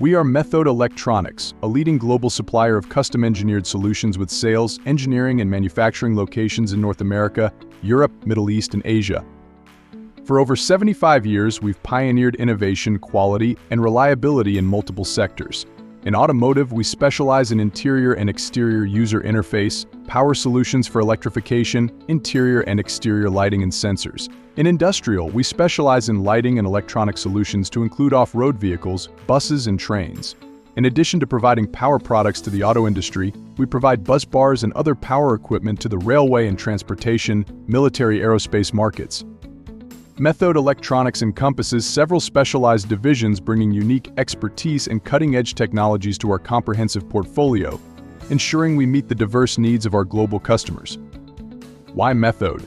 We are Methode Electronics, a leading global supplier of custom-engineered solutions with sales, engineering, and manufacturing locations in North America, Europe, Middle East, and Asia. For over 75 years, we've pioneered innovation, quality, and reliability in multiple sectors. In automotive, we specialize in interior and exterior user interface, power solutions for electrification, interior and exterior lighting and sensors. In industrial, we specialize in lighting and electronic solutions to include off-road vehicles, buses, and trains. In addition to providing power products to the auto industry, we provide bus bars and other power equipment to the railway and transportation, military aerospace markets. Methode Electronics encompasses several specialized divisions bringing unique expertise and cutting-edge technologies to our comprehensive portfolio, ensuring we meet the diverse needs of our global customers. Why Methode?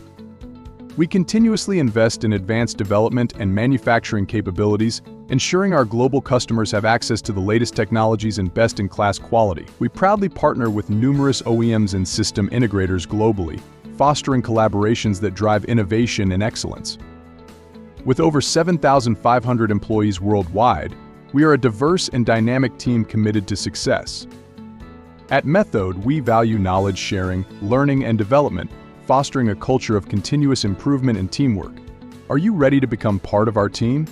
We continuously invest in advanced development and manufacturing capabilities, ensuring our global customers have access to the latest technologies and best-in-class quality. We proudly partner with numerous OEMs and system integrators globally, fostering collaborations that drive innovation and excellence. With over 7,500 employees worldwide, we are a diverse and dynamic team committed to success. At Methode, we value knowledge sharing, learning, and development, fostering a culture of continuous improvement and teamwork. Are you ready to become part of our team?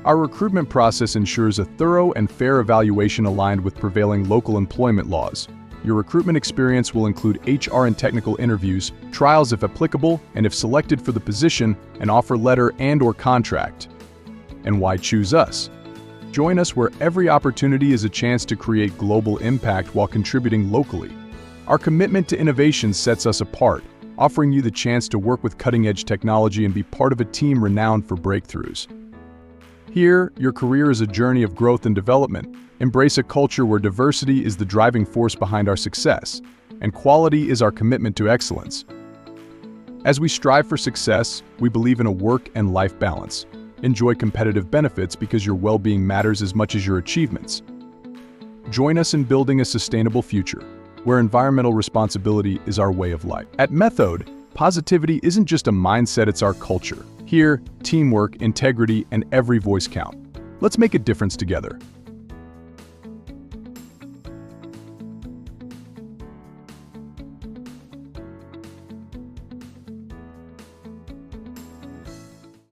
Our recruitment process ensures a thorough and fair evaluation aligned with prevailing local employment laws. Your recruitment experience will include HR and technical interviews, trials if applicable, and if selected for the position, an offer letter and/or contract. And why choose us? Join us where every opportunity is a chance to create global impact while contributing locally. Our commitment to innovation sets us apart, offering you the chance to work with cutting-edge technology and be part of a team renowned for breakthroughs. Here, your career is a journey of growth and development. Embrace a culture where diversity is the driving force behind our success, and quality is our commitment to excellence. As we strive for success, we believe in a work and life balance. Enjoy competitive benefits because your well-being matters as much as your achievements. Join us in building a sustainable future, where environmental responsibility is our way of life. At Methode, positivity isn't just a mindset, it's our culture. Here, teamwork, integrity, and every voice count. Let's make a difference together.